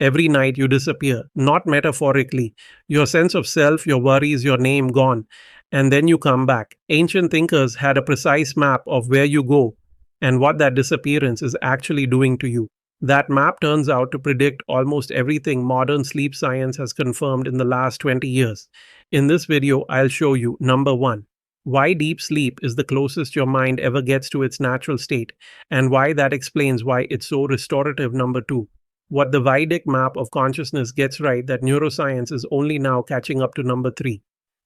Every night you disappear, not metaphorically. Your sense of self, your worries, your name gone. And then you come back. Ancient thinkers had a precise map of where you go and what that disappearance is actually doing to you. That map turns out to predict almost everything modern sleep science has confirmed in the last 20 years. In this video, I'll show you number 1, why deep sleep is the closest your mind ever gets to its natural state, and why that explains why it's so restorative. Number 2, what the Vedic map of consciousness gets right that neuroscience is only now catching up to. Number 3,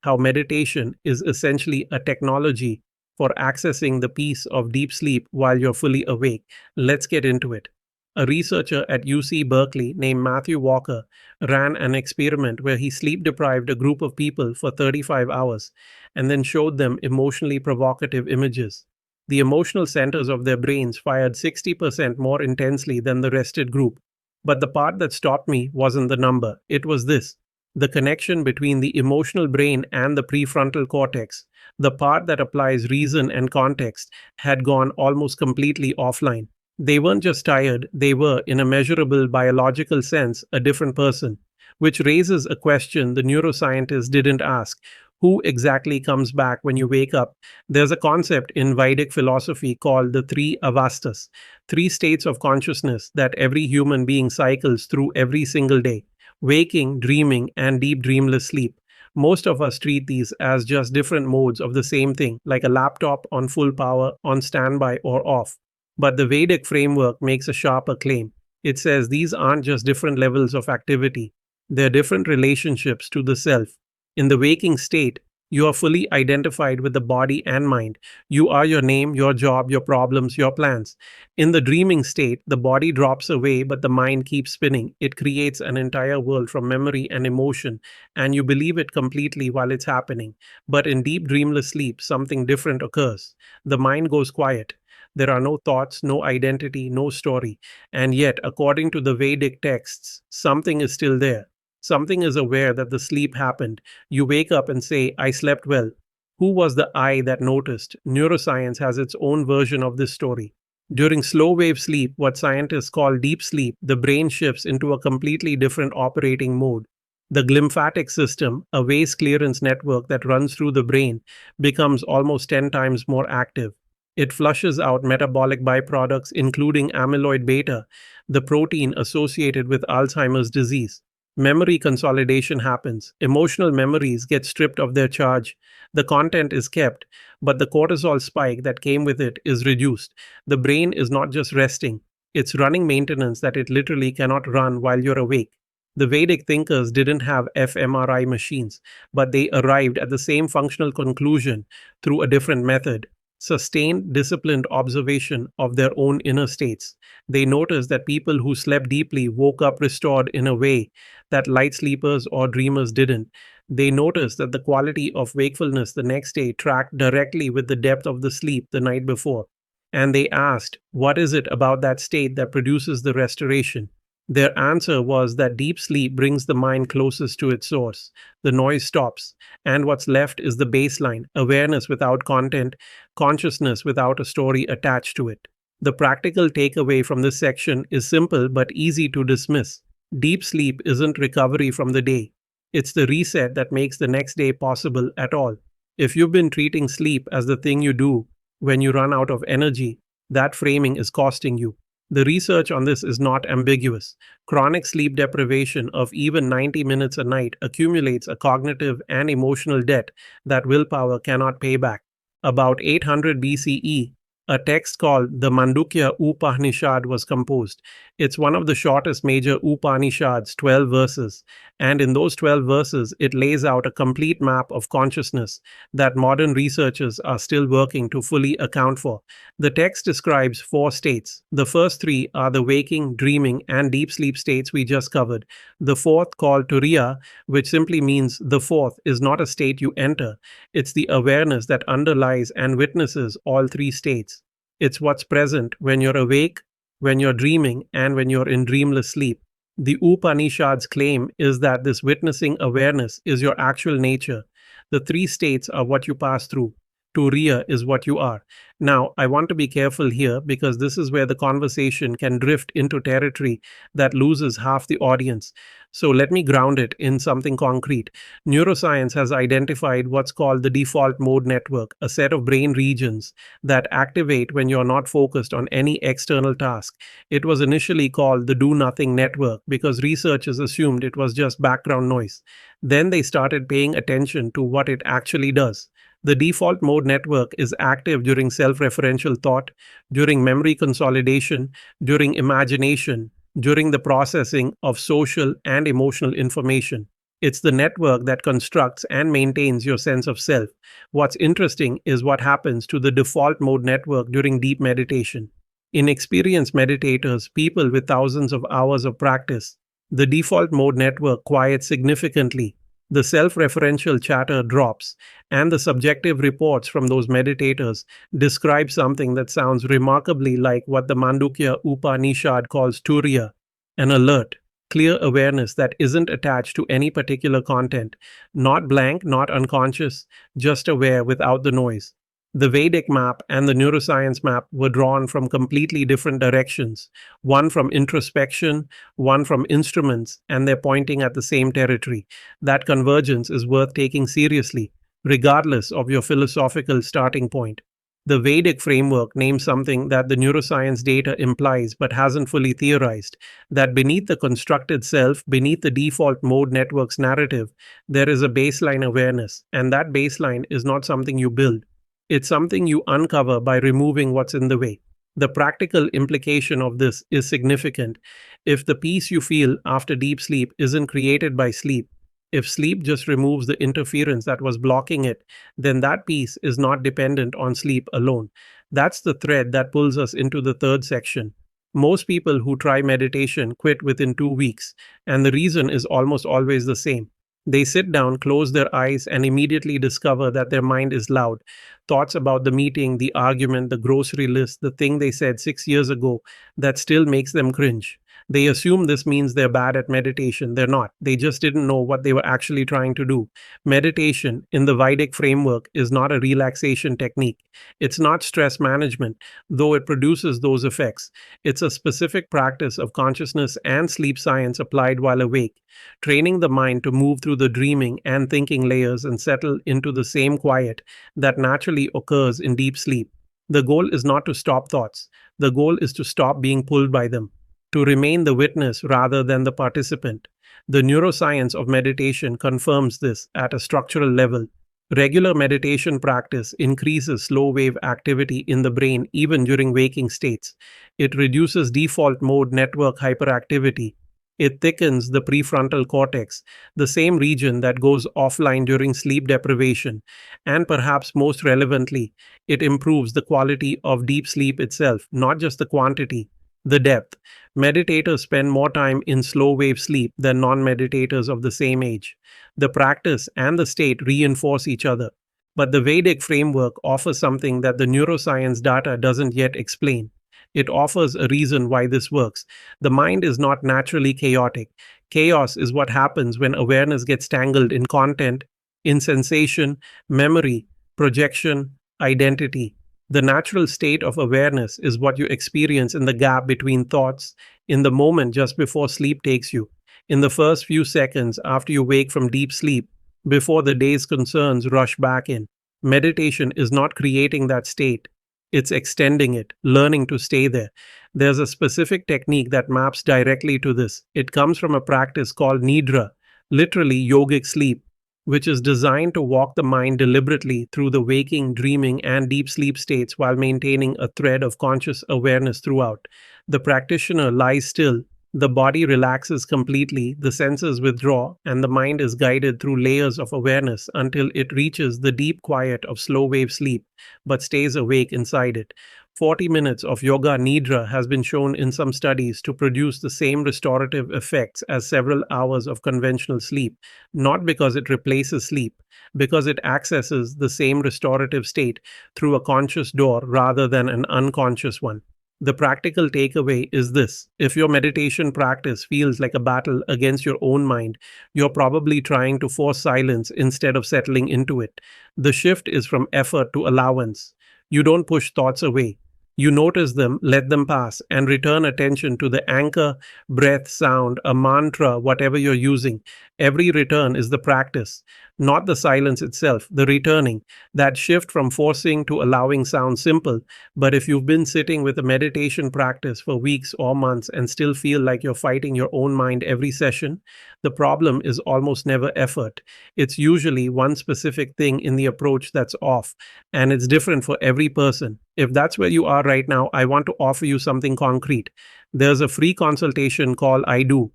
how meditation is essentially a technology for accessing the peace of deep sleep while you're fully awake. Let's get into it. A researcher at UC Berkeley named Matthew Walker ran an experiment where he sleep deprived a group of people for 35 hours and then showed them emotionally provocative images. The emotional centers of their brains fired 60% more intensely than the rested group. But the part that stopped me wasn't the number, it was this: the connection between the emotional brain and the prefrontal cortex, the part that applies reason and context, had gone almost completely offline. They weren't just tired, they were, in a measurable biological sense, a different person. Which raises a question the neuroscientists didn't ask: who exactly comes back when you wake up? There's a concept in Vedic philosophy called the three avastas, three states of consciousness that every human being cycles through every single day: waking, dreaming, and deep dreamless sleep. Most of us treat these as just different modes of the same thing, like a laptop on full power, on standby, or off. But the Vedic framework makes a sharper claim. It says these aren't just different levels of activity, they're different relationships to the self. In the waking state, you are fully identified with the body and mind. You are your name, your job, your problems, your plans. In the dreaming state, the body drops away, but the mind keeps spinning. It creates an entire world from memory and emotion, and you believe it completely while it's happening. But in deep dreamless sleep, something different occurs. The mind goes quiet. There are no thoughts, no identity, no story. And yet, according to the Vedic texts, something is still there. Something is aware that the sleep happened. You wake up and say, I slept well. Who was the I that noticed? Neuroscience has its own version of this story. During slow wave sleep, what scientists call deep sleep, the brain shifts into a completely different operating mode. The glymphatic system, a waste clearance network that runs through the brain, becomes almost 10 times more active. It flushes out metabolic byproducts, including amyloid beta, the protein associated with Alzheimer's disease. Memory consolidation happens. Emotional memories get stripped of their charge. The content is kept, but the cortisol spike that came with it is reduced. The brain is not just resting, it's running maintenance that it literally cannot run while you're awake. The Vedic thinkers didn't have fMRI machines, but they arrived at the same functional conclusion through a different method: sustained, disciplined observation of their own inner states. They noticed that people who slept deeply woke up restored in a way that light sleepers or dreamers didn't. They noticed that the quality of wakefulness the next day tracked directly with the depth of the sleep the night before. And they asked, what is it about that state that produces the restoration? Their answer was that deep sleep brings the mind closest to its source. The noise stops, and what's left is the baseline: awareness without content, consciousness without a story attached to it. The practical takeaway from this section is simple but easy to dismiss. Deep sleep isn't recovery from the day. It's the reset that makes the next day possible at all. If you've been treating sleep as the thing you do when you run out of energy, that framing is costing you. The research on this is not ambiguous. Chronic sleep deprivation of even 90 minutes a night accumulates a cognitive and emotional debt that willpower cannot pay back. About 800 BCE, a text called the Mandukya Upanishad was composed. It's one of the shortest major Upanishads, 12 verses, and in those 12 verses, it lays out a complete map of consciousness that modern researchers are still working to fully account for. The text describes 4 states. The first 3 are the waking, dreaming, and deep sleep states we just covered. The fourth, called Turiya, which simply means the fourth, is not a state you enter. It's the awareness that underlies and witnesses all 3 states. It's what's present when you're awake, when you're dreaming, and when you're in dreamless sleep. The Upanishad's claim is that this witnessing awareness is your actual nature. The 3 states are what you pass through. Turiya is what you are. Now, I want to be careful here because this is where the conversation can drift into territory that loses half the audience. So let me ground it in something concrete. Neuroscience has identified what's called the default mode network, a set of brain regions that activate when you're not focused on any external task. It was initially called the do nothing network because researchers assumed it was just background noise. Then they started paying attention to what it actually does. The default mode network is active during self referential thought, during memory consolidation, during imagination, during the processing of social and emotional information. It's the network that constructs and maintains your sense of self. What's interesting is what happens to the default mode network during deep meditation. In experienced meditators, people with thousands of hours of practice, the default mode network quiets significantly. The self referential chatter drops, and the subjective reports from those meditators describe something that sounds remarkably like what the Mandukya Upanishad calls turiya, an alert, clear awareness that isn't attached to any particular content, not blank, not unconscious, just aware without the noise. The Vedic map and the neuroscience map were drawn from completely different directions, one from introspection, one from instruments, and they're pointing at the same territory. That convergence is worth taking seriously, regardless of your philosophical starting point. The Vedic framework names something that the neuroscience data implies but hasn't fully theorized, that beneath the constructed self, beneath the default mode network's narrative, there is a baseline awareness, and that baseline is not something you build. It's something you uncover by removing what's in the way. The practical implication of this is significant. If the peace you feel after deep sleep isn't created by sleep, if sleep just removes the interference that was blocking it, then that peace is not dependent on sleep alone. That's the thread that pulls us into the third section. Most people who try meditation quit within 2 weeks, and the reason is almost always the same. They sit down, close their eyes, and immediately discover that their mind is loud. Thoughts about the meeting, the argument, the grocery list, the thing they said 6 years ago that still makes them cringe. They assume this means they're bad at meditation. They're not. They just didn't know what they were actually trying to do. Meditation, in the Vedic framework, is not a relaxation technique. It's not stress management, though it produces those effects. It's a specific practice of consciousness and sleep science applied while awake, training the mind to move through the dreaming and thinking layers and settle into the same quiet that naturally occurs in deep sleep. The goal is not to stop thoughts. The goal is to stop being pulled by them, to remain the witness rather than the participant. The neuroscience of meditation confirms this at a structural level. Regular meditation practice increases slow wave activity in the brain even during waking states. It reduces default mode network hyperactivity. It thickens the prefrontal cortex, the same region that goes offline during sleep deprivation. And perhaps most relevantly, it improves the quality of deep sleep itself, not just the quantity. The depth. Meditators spend more time in slow wave sleep than non meditators of the same age. The practice and the state reinforce each other. But the Vedic framework offers something that the neuroscience data doesn't yet explain. It offers a reason why this works. The mind is not naturally chaotic. Chaos is what happens when awareness gets tangled in content, in sensation, memory, projection, identity. The natural state of awareness is what you experience in the gap between thoughts, in the moment just before sleep takes you, in the first few seconds after you wake from deep sleep, before the day's concerns rush back in. Meditation is not creating that state. It's extending it, learning to stay there. There's a specific technique that maps directly to this. It comes from a practice called nidra, literally yogic sleep, which is designed to walk the mind deliberately through the waking, dreaming, and deep sleep states while maintaining a thread of conscious awareness throughout. The practitioner lies still, the body relaxes completely, the senses withdraw, and the mind is guided through layers of awareness until it reaches the deep quiet of slow wave sleep, but stays awake inside it. 40 minutes of yoga nidra has been shown in some studies to produce the same restorative effects as several hours of conventional sleep, not because it replaces sleep, because it accesses the same restorative state through a conscious door rather than an unconscious one. The practical takeaway is this: if your meditation practice feels like a battle against your own mind, you're probably trying to force silence instead of settling into it. The shift is from effort to allowance. You don't push thoughts away. You notice them, let them pass, and return attention to the anchor, breath, sound, a mantra, whatever you're using. Every return is the practice, not the silence itself, the returning. That shift from forcing to allowing sounds simple, but if you've been sitting with a meditation practice for weeks or months and still feel like you're fighting your own mind every session, the problem is almost never effort. It's usually one specific thing in the approach that's off, and it's different for every person. If that's where you are right now, I want to offer you something concrete. There's a free consultation call I do,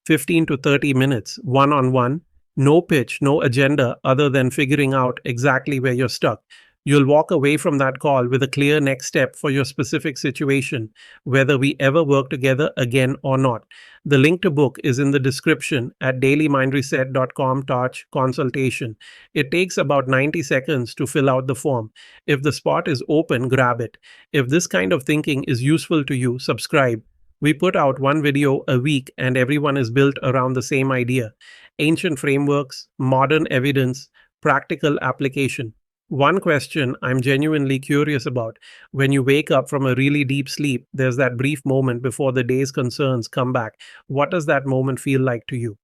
15 to 30 minutes, one on one. No pitch, no agenda other than figuring out exactly where you're stuck. You'll walk away from that call with a clear next step for your specific situation, whether we ever work together again or not. The link to book is in the description at dailymindreset.com/consultation. It takes about 90 seconds to fill out the form. If the spot is open, grab it. If this kind of thinking is useful to you, subscribe. We put out one video a week and everyone is built around the same idea: ancient frameworks, modern evidence, practical application. One question I'm genuinely curious about: when you wake up from a really deep sleep, there's that brief moment before the day's concerns come back. What does that moment feel like to you?